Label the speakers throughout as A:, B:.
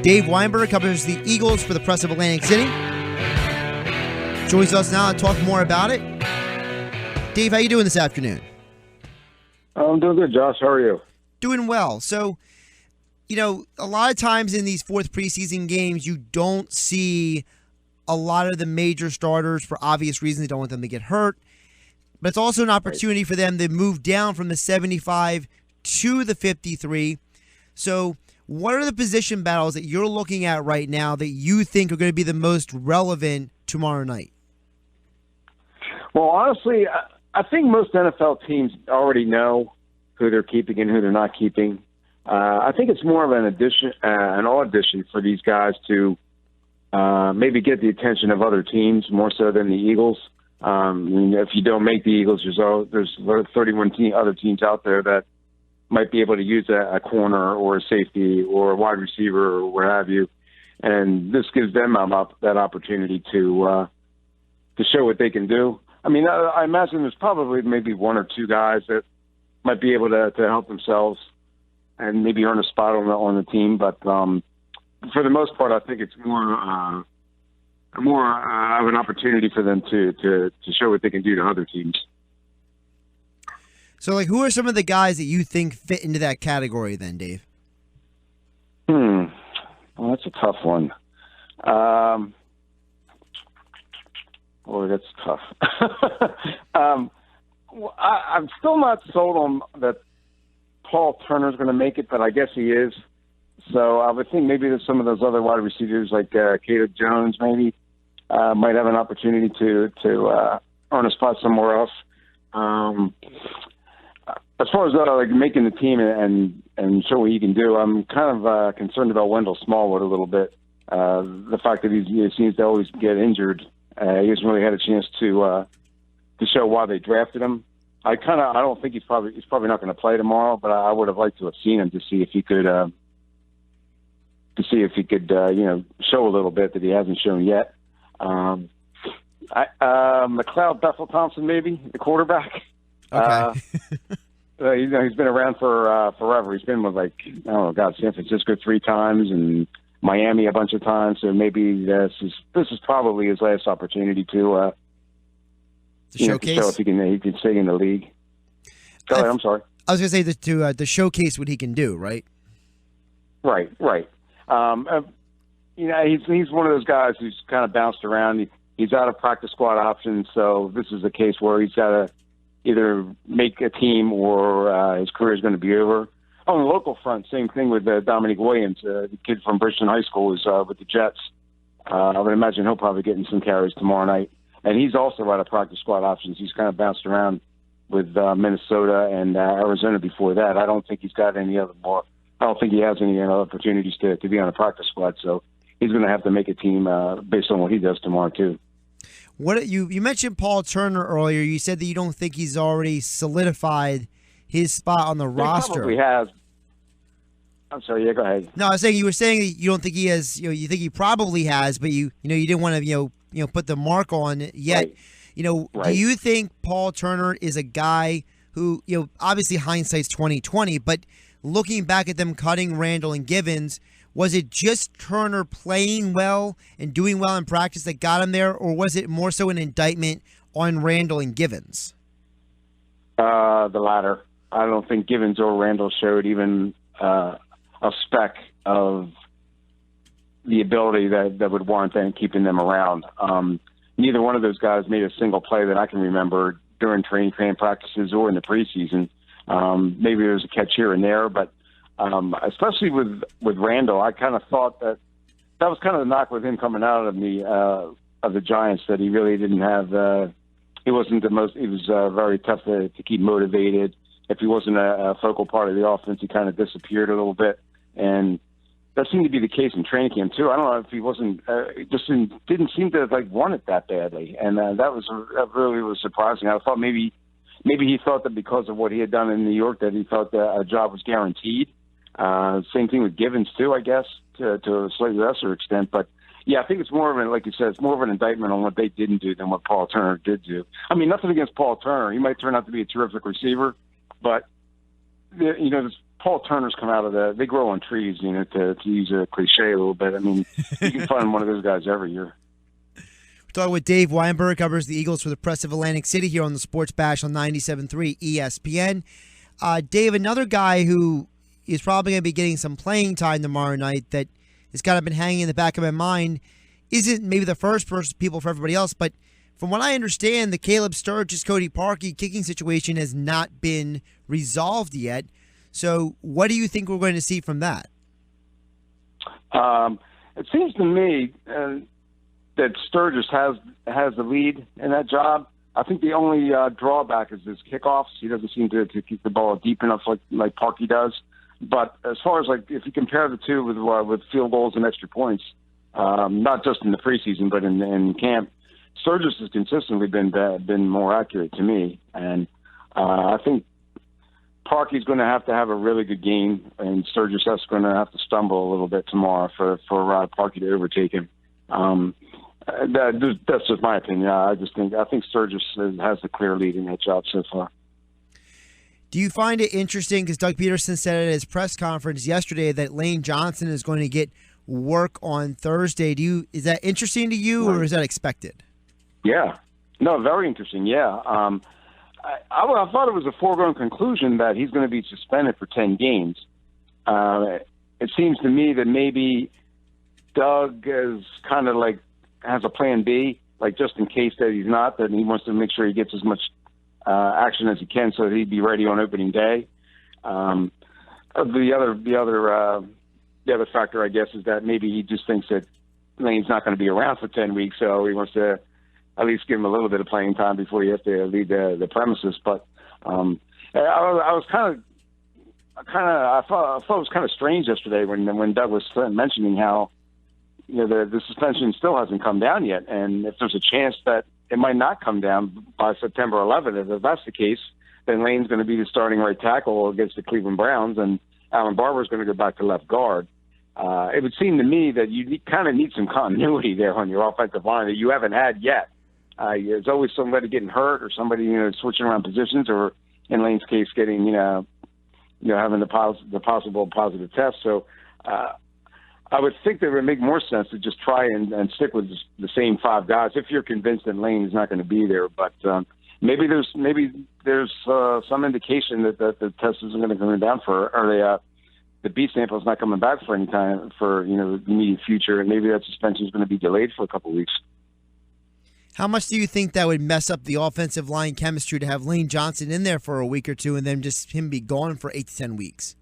A: Dave Weinberg covers the Eagles for the Press of Atlantic City. Joins us now to talk more about it. Dave, how you doing this afternoon?
B: I'm doing good, Josh. How are you?
A: Doing well. So, a lot of times in these fourth preseason games, you don't see a lot of the major starters for obvious reasons. They don't want them to get hurt. But it's also an opportunity for them to move down from the 75 to the 53. So what are the position battles that you're looking at right now that you think are going to be the most relevant tomorrow night?
B: Well, honestly, I think most NFL teams already know who they're keeping and who they're not keeping. I think it's more of an audition for these guys to maybe get the attention of other teams more so than the Eagles. If you don't make the Eagles, there's 31 other teams out there that might be able to use a corner or a safety or a wide receiver or what have you. And this gives them that opportunity to show what they can do. I mean, I imagine there's probably maybe one or two guys that might be able to help themselves and maybe earn a spot on the team. But for the most part, I think it's more of an opportunity for them to show what they can do to other teams.
A: So, who are some of the guys that you think fit into that category then, Dave?
B: Well, that's a tough one. Boy, that's tough. I'm still not sold on that Paul Turner's going to make it, but I guess he is. So I would think maybe there's some of those other wide receivers like Cato Jones maybe might have an opportunity to earn a spot somewhere else. As far as making the team and show what he can do, I'm kind of concerned about Wendell Smallwood a little bit. The fact that he seems to always get injured, he hasn't really had a chance to show why they drafted him. I don't think he's probably not going to play tomorrow, but I would have liked to have seen him to see if he could show a little bit that he hasn't shown yet. McLeod Bethel-Thompson, maybe the quarterback.
A: Okay.
B: He's been around for forever. He's been with San Francisco 3 times and Miami a bunch of times. So maybe this is probably his last opportunity to
A: showcase.
B: To show if he can stay in the league. Go ahead, I'm sorry.
A: I was going to say to showcase what he can do, right?
B: Right. He's one of those guys who's kind of bounced around. He's out of practice squad options, so this is a case where he's got to either make a team or his career is going to be over. On the local front, same thing with Dominique Williams, the kid from Bridgeton High School, who's with the Jets. I would imagine he'll probably get in some carries tomorrow night. And he's also out of practice squad options. He's kind of bounced around with Minnesota and Arizona before that. I don't think he's got any other more. I don't think he has any other opportunities to be on a practice squad. So he's going to have to make a team based on what he does tomorrow too.
A: What you mentioned Paul Turner earlier. You said that you don't think he's already solidified his spot on the roster.
B: He probably has. I'm sorry. Yeah, go ahead.
A: No, I was saying you were saying that you don't think he has. You think he probably has, but you didn't want to put the mark on it yet.
B: Right.
A: Right. Do you think Paul Turner is a guy who obviously hindsight's 20/20, but looking back at them cutting Randall and Givens, was it just Turner playing well and doing well in practice that got him there, or was it more so an indictment on Randall and Givens?
B: The latter. I don't think Givens or Randall showed even a speck of the ability that would warrant them keeping them around. Neither one of those guys made a single play that I can remember during training camp practices or in the preseason. Maybe there was a catch here and there, but especially with Randall, I kind of thought that was kind of the knock with him coming out of the Giants, that he really didn't have. He wasn't the most. He was very tough to keep motivated. If he wasn't a focal part of the offense, he kind of disappeared a little bit, and that seemed to be the case in training camp too. I don't know if he wasn't. Just didn't seem to want it that badly, and that really was surprising. I thought maybe he thought that because of what he had done in New York, that he thought that a job was guaranteed. Same thing with Givens too, I guess, to a slightly lesser extent. But yeah, I think it's more of like you said, it's more of an indictment on what they didn't do than what Paul Turner did do. I mean, nothing against Paul Turner. He might turn out to be a terrific receiver, but there's Paul Turner's come out of they grow on trees, to use a cliche a little bit. I mean, you can find one of those guys every year.
A: We're talking with Dave Weinberg, covers the Eagles for the Press of Atlantic City here on the Sports Bash on 97.3 ESPN. Dave, another guy who is probably going to be getting some playing time tomorrow night that has kind of been hanging in the back of my mind, isn't maybe the first person people for everybody else, but from what I understand, the Caleb Sturgis, Cody Parkey kicking situation has not been resolved yet. So what do you think we're going to see from that?
B: It seems to me that Sturgis has the lead in that job. I think the only drawback is his kickoffs. He doesn't seem to kick the ball deep enough like Parkey does. But as far as if you compare the two with field goals and extra points, not just in the preseason but in camp, Sturgis has consistently been more accurate to me, and I think Parkey's going to have a really good game, and Sturgis is going to have to stumble a little bit tomorrow for Parkey to overtake him. That's just my opinion. I think Sturgis has the clear lead in that job so far.
A: Do you find it interesting, because Doug Peterson said at his press conference yesterday that Lane Johnson is going to get work on Thursday? Is that interesting to you, or is that expected?
B: Yeah, no, very interesting. Yeah, I thought it was a foregone conclusion that he's going to be suspended for 10 games. It seems to me that maybe Doug is kind of has a plan B, just in case that he's not, that he wants to make sure he gets as much action as he can so that he'd be ready on opening day. The other factor, I guess, is that maybe he just thinks that Lane's not going to be around for 10 weeks, so he wants to at least give him a little bit of playing time before he has to leave the premises. But I thought it was kind of strange yesterday when Doug was mentioning how the suspension still hasn't come down yet, and if there's a chance that it might not come down by September 11th, if that's the case, then Lane's going to be the starting right tackle against the Cleveland Browns, and Alan Barber's going to go back to left guard. It would seem to me that you kind of need some continuity there on your offensive line that you haven't had yet. There's always somebody getting hurt or somebody switching around positions, or in Lane's case, getting having the possible positive test. So I would think that it would make more sense to just try and stick with the same 5 guys if you're convinced that Lane is not going to be there. But maybe there's some indication that the test isn't going to come down or the B sample is not coming back for any time for the immediate future, and maybe that suspension is going to be delayed for a couple of weeks.
A: How much do you think that would mess up the offensive line chemistry to have Lane Johnson in there for a week or two and then just him be gone for 8 to 10 weeks?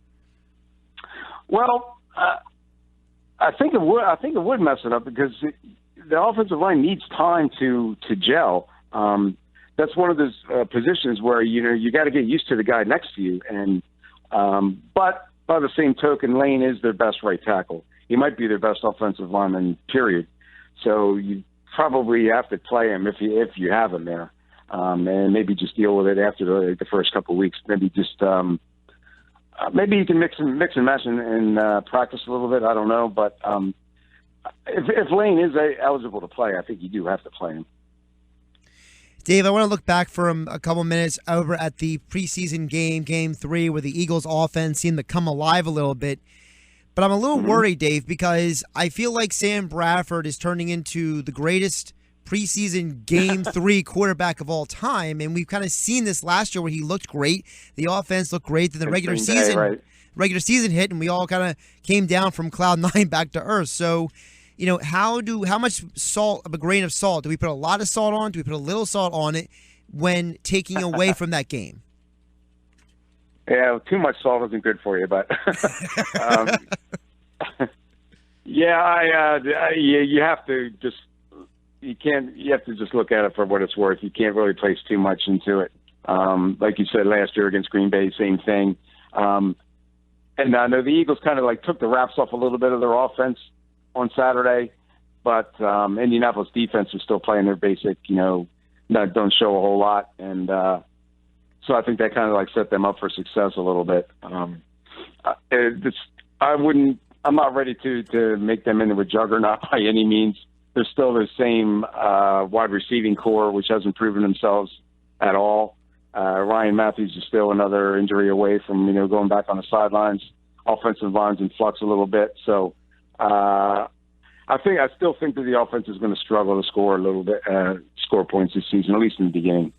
B: Well, I think it would. I think it would mess it up because the offensive line needs time to gel. That's one of those positions where you got to get used to the guy next to you. And but by the same token, Lane is their best right tackle. He might be their best offensive lineman, period. So you probably have to play him if you have him there, and maybe just deal with it after the first couple of weeks. Maybe just. Maybe you can mix and match and practice a little bit. I don't know, but if Lane is eligible to play, I think you do have to play him.
A: Dave, I want to look back for a couple minutes over at the preseason game, Game 3, where the Eagles' offense seemed to come alive a little bit. But I'm a little worried, Dave, because I feel like Sam Bradford is turning into the greatest preseason Game 3 quarterback of all time, and we've kind of seen this last year where he looked great. The offense looked great. Then the regular season hit, and we all kind of came down from cloud 9 back to earth. So, how much salt of a grain of salt do we put a lot of salt on? Do we put a little salt on it when taking away from that game?
B: Yeah, too much salt isn't good for you, but you have to just. You have to just look at it for what it's worth. You can't really place too much into it. Like you said last year against Green Bay, same thing. And I know the Eagles kind of took the wraps off a little bit of their offense on Saturday, but Indianapolis defense is still playing their basic, don't show a whole lot. And so I think that kind of set them up for success a little bit. I'm not ready to make them into a juggernaut by any means. They're still the same wide receiving core, which hasn't proven themselves at all. Ryan Matthews is still another injury away from, going back on the sidelines. Offensive line's in flux a little bit. So I still think that the offense is going to struggle to score a little bit, score points this season, at least in the beginning.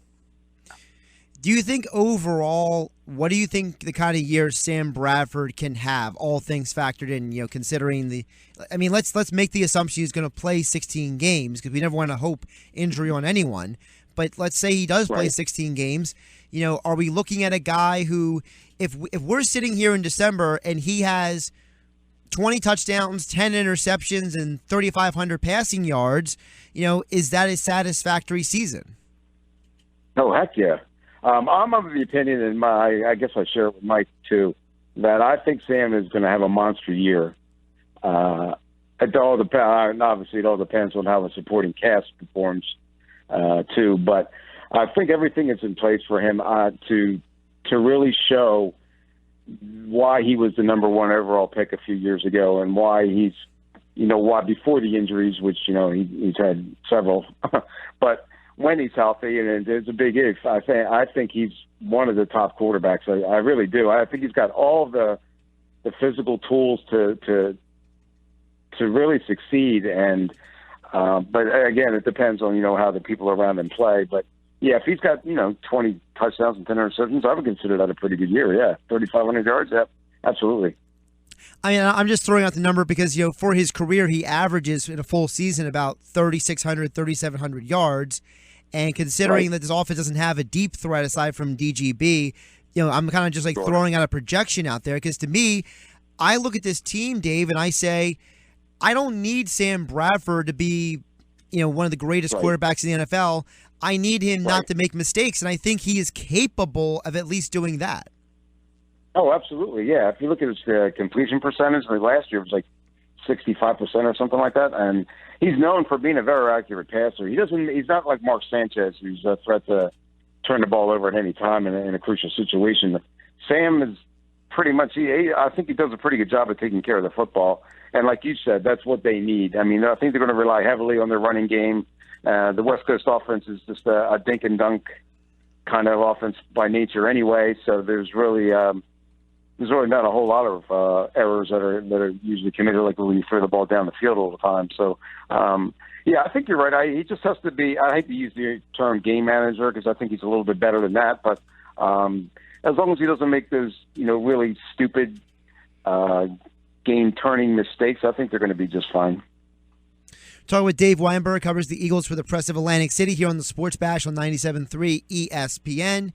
A: Do you think overall, what do you think the kind of year Sam Bradford can have, all things factored in, considering let's make the assumption he's going to play 16 games because we never want to hope injury on anyone. But let's say he does play 16 games. Are we looking at a guy who, if we're sitting here in December and he has 20 touchdowns, 10 interceptions, and 3,500 passing yards, is that a satisfactory season?
B: Oh, heck yeah. I'm of the opinion, and I guess I share it with Mike too, that I think Sam is going to have a monster year. It all depends. Obviously, it all depends on how the supporting cast performs too. But I think everything is in place for him to really show why he was the number one overall pick a few years ago, and why he's, why before the injuries, which he's had several, but when he's healthy, and there's a big if, I think he's one of the top quarterbacks. I really do. I think he's got all the physical tools to really succeed. And but again, it depends on how the people around him play. But yeah, if he's got 20 touchdowns and 10 interceptions, I would consider that a pretty good year. Yeah, 3,500 yards. Yeah, absolutely.
A: I'm just throwing out the number because for his career he averages in a full season about 3,600, 3,700 yards. And considering that this offense doesn't have a deep threat aside from DGB, I'm kind of just throwing out a projection out there because to me, I look at this team, Dave, and I say, I don't need Sam Bradford to be, one of the greatest quarterbacks in the NFL. I need him not to make mistakes, and I think he is capable of at least doing that.
B: Oh, absolutely, yeah. If you look at his completion percentage, last year it was 65% or something like that, and he's known for being a very accurate passer. He's not like Mark Sanchez, who's a threat to turn the ball over at any time in a crucial situation. Sam is pretty much, I think he does a pretty good job of taking care of the football. And like you said, that's what they need. I think they're going to rely heavily on their running game. The West Coast offense is just a dink and dunk kind of offense by nature anyway. So there's really not a whole lot of errors that are usually committed, like when you throw the ball down the field all the time. So, yeah, I think you're right. He just has to be, I hate to use the term game manager because I think he's a little bit better than that. But as long as he doesn't make those, really stupid game-turning mistakes, I think they're going to be just fine.
A: Talking with Dave Weinberg, covers the Eagles for the Press of Atlantic City here on the Sports Bash on 97.3 ESPN.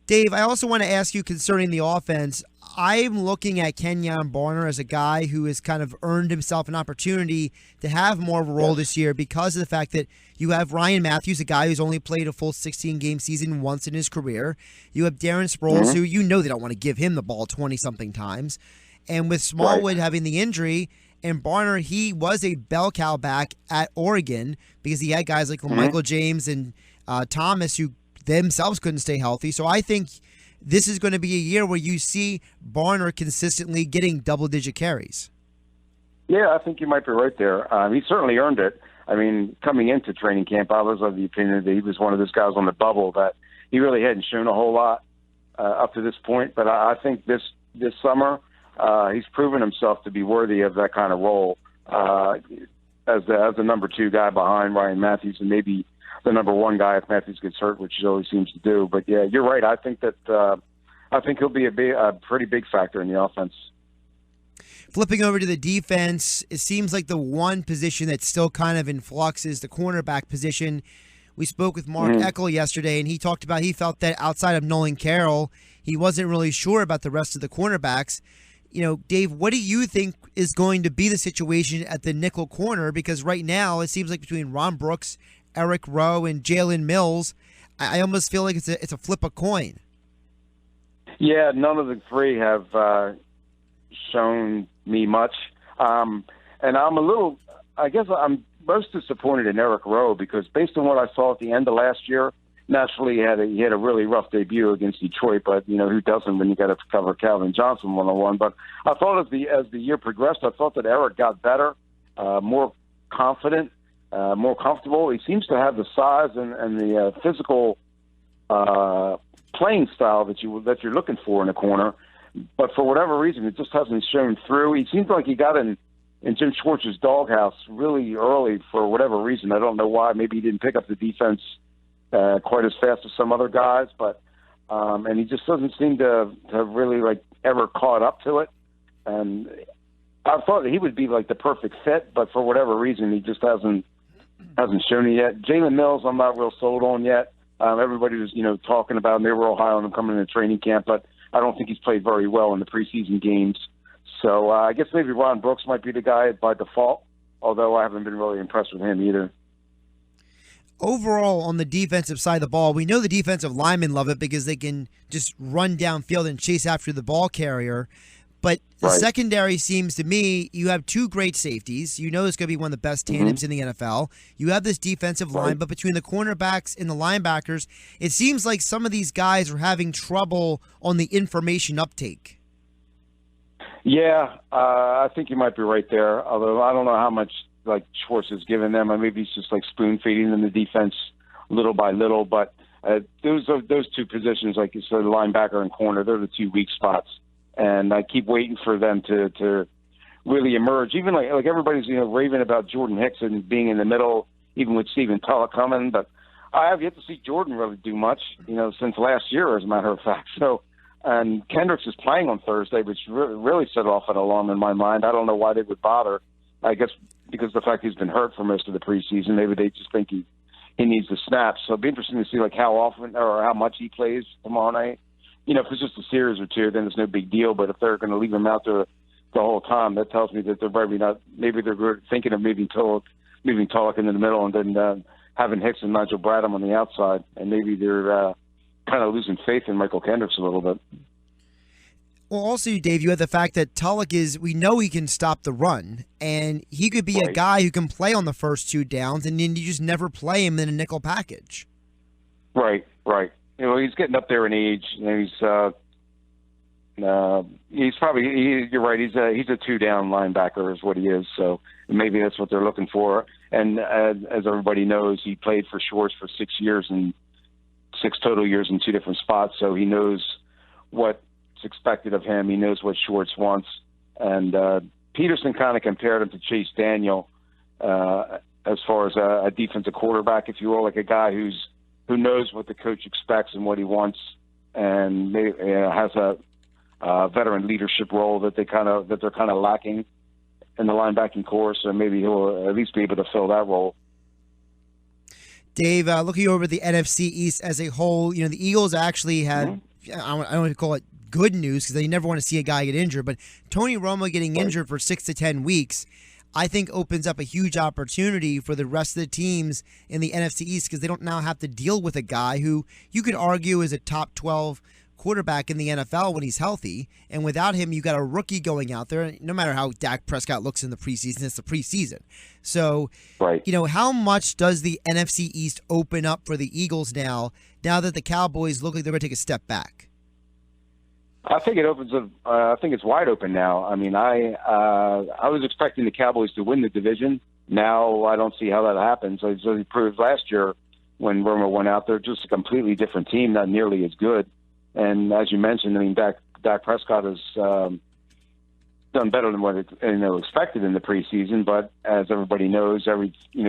A: Dave, I also want to ask you concerning the offense. I'm looking at Kenyan Barner as a guy who has kind of earned himself an opportunity to have more of a role this year because of the fact that you have Ryan Matthews, a guy who's only played a full 16-game season once in his career. You have Darren Sproles, who they don't want to give him the ball 20-something times. And with Smallwood having the injury, and Barner, he was a bell cow back at Oregon because he had guys like Michael James and Thomas who themselves couldn't stay healthy. So I think this is going to be a year where you see Barner consistently getting double-digit carries.
B: Yeah, I think you might be right there. He certainly earned it. Coming into training camp, I was of the opinion that he was one of those guys on the bubble that he really hadn't shown a whole lot up to this point. But I think this summer he's proven himself to be worthy of that kind of role as the number two guy behind Ryan Matthews and maybe the number one guy if Matthews gets hurt, which he always seems to do. But yeah, you're right. I think he'll be a pretty big factor in the offense.
A: Flipping over to the defense, it seems like the one position that's still kind of in flux is the cornerback position. We spoke with Mark Eckel yesterday, and he talked about he felt that outside of Nolan Carroll, he wasn't really sure about the rest of the cornerbacks. Dave, what do you think is going to be the situation at the nickel corner? Because right now it seems like between Ron Brooks, Eric Rowe, and Jalen Mills, I almost feel like it's a flip a coin.
B: Yeah, none of the three have shown me much. And I'm I'm most disappointed in Eric Rowe because based on what I saw at the end of last year, naturally he had a really rough debut against Detroit, but who doesn't when you got to cover Calvin Johnson one-on-one. But I thought as the year progressed, I thought that Eric got better, more confident, more comfortable. He seems to have the size and the physical playing style that you're looking for in a corner. But for whatever reason, it just hasn't shown through. He seems like he got in Jim Schwartz's doghouse really early for whatever reason. I don't know why. Maybe he didn't pick up the defense quite as fast as some other guys, but and he just doesn't seem to have really like ever caught up to it. And I thought that he would be like the perfect fit, but for whatever reason, he just hasn't shown it yet. Jalen Mills, I'm not real sold on yet. Everybody was talking about him. They were all high on him coming into training camp, but I don't think he's played very well in the preseason games. So I guess maybe Ron Brooks might be the guy by default, although I haven't been really impressed with him either.
A: Overall, on the defensive side of the ball, we know the defensive linemen love it because they can just run downfield and chase after the ball carrier. But the secondary seems to me, you have two great safeties. You know it's going to be one of the best tandems in the NFL. You have this defensive line, but between the cornerbacks and the linebackers, it seems like some of these guys are having trouble on the information uptake.
B: Yeah, I think you might be right there, although I don't know how much like Schwartz has given them. Or maybe he's just like spoon-feeding them the defense little by little. But those two positions, like you said, linebacker and corner, they're the two weak spots. And I keep waiting for them to really emerge. Even like everybody's raving about Jordan Hickson being in the middle, even with Stephen Talak coming. But I have yet to see Jordan really do much, since last year, as a matter of fact. So, and Kendricks is playing on Thursday, which really set off an alarm in my mind. I don't know why they would bother. I guess because of the fact he's been hurt for most of the preseason. Maybe they just think he needs the snaps. So it'd be interesting to see like how often or how much he plays tomorrow night. If it's just a series or two, then it's no big deal. But if they're going to leave him out there the whole time, that tells me that they're probably not. Maybe they're thinking of moving Talak into the middle and then having Hicks and Nigel Bradham on the outside. And maybe they're kind of losing faith in Michael Kendricks a little bit.
A: Well, also, Dave, you have the fact that Talak we know he can stop the run, and he could be a guy who can play on the first two downs, and then you just never play him in a nickel package. Right.
B: He's getting up there in age. He's probably. You're right. He's a two-down linebacker, is what he is. So maybe that's what they're looking for. And as everybody knows, he played for Schwartz for 6 years and 6 total years in 2 different spots. So he knows what's expected of him. He knows what Schwartz wants. And Peterson kind of compared him to Chase Daniel as far as a defensive quarterback, if you will, like a guy who knows what the coach expects and what he wants, and has a veteran leadership role that they're kind of lacking in the linebacking corps. So maybe he'll at least be able to fill that role.
A: Dave, looking over the NFC East as a whole, the Eagles actually had I don't want to call it good news because they never want to see a guy get injured, but Tony Romo getting injured for 6 to 10 weeks. I think opens up a huge opportunity for the rest of the teams in the NFC East because they don't now have to deal with a guy who you could argue is a top 12 quarterback in the NFL when he's healthy. And without him, you got a rookie going out there. No matter how Dak Prescott looks in the preseason, it's the preseason. So, how much does the NFC East open up for the Eagles now that the Cowboys look like they're going to take a step back?
B: I think it opens up. I think it's wide open now. I mean, I was expecting the Cowboys to win the division. Now I don't see how that happens. As he proved last year when Romo went out there, just a completely different team, not nearly as good. And as you mentioned, I mean, Dak Prescott has done better than what expected in the preseason. But as everybody knows,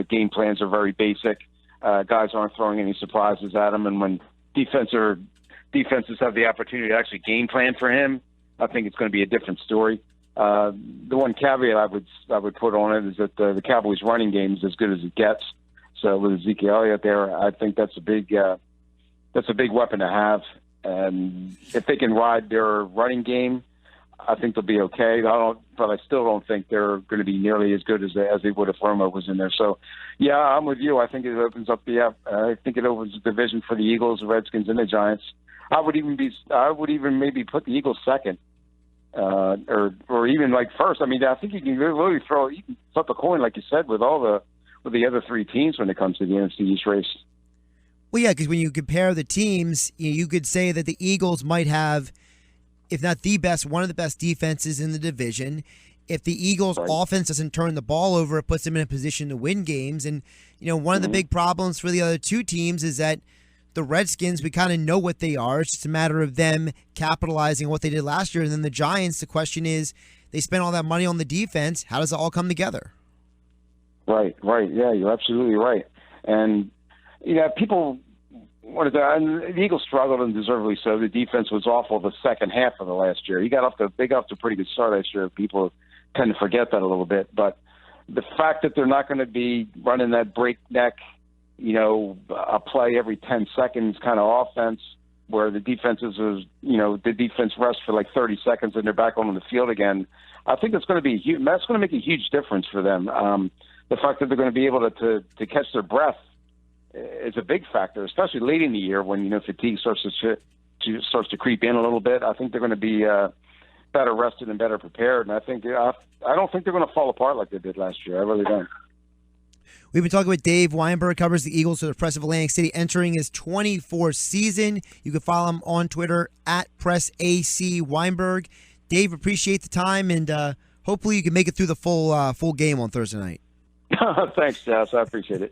B: game plans are very basic. Guys aren't throwing any surprises at him, and when defenses have the opportunity to actually game plan for him, I think it's going to be a different story. The one caveat I would put on it is that the Cowboys' running game is as good as it gets. So with Ezekiel Elliott there, I think that's a big weapon to have. And if they can ride their running game, I think they'll be okay. But I still don't think they're going to be nearly as good as they would if Romo was in there. So, yeah, I'm with you. I think it opens up the division for the Eagles, the Redskins, and the Giants. I would even maybe put the Eagles second, or even like first. I mean, I think you can really flip a coin, like you said, with the other 3 teams when it comes to the NFC East race.
A: Well, yeah, because when you compare the teams, you could say that the Eagles might have, if not the best, one of the best defenses in the division. If the Eagles' offense doesn't turn the ball over, it puts them in a position to win games. And one of the big problems for the other 2 teams is that the Redskins, we kind of know what they are. It's just a matter of them capitalizing on what they did last year. And then the Giants, the question is, they spent all that money on the defense. How does it all come together?
B: Right. Yeah, you're absolutely right. And, people wanted to, and the Eagles struggled, and deservedly so. The defense was awful the second half of the last year. They got off to a pretty good start last year. People tend to forget that a little bit. But the fact that they're not going to be running that breakneck, a play every 10 seconds kind of offense where the defense rests for like 30 seconds and they're back on the field again, I think that's going to make a huge difference for them. The fact that they're going to be able to catch their breath is a big factor, especially late in the year when, fatigue starts to creep in a little bit. I think they're going to be better rested and better prepared. And I don't think they're going to fall apart like they did last year. I really don't.
A: We've been talking with Dave Weinberg, covers the Eagles for the Press of Atlantic City, entering his 24th season. You can follow him on Twitter at PressACWeinberg. Dave, appreciate the time, and hopefully you can make it through the full game on Thursday night.
B: Thanks, Josh. I appreciate it.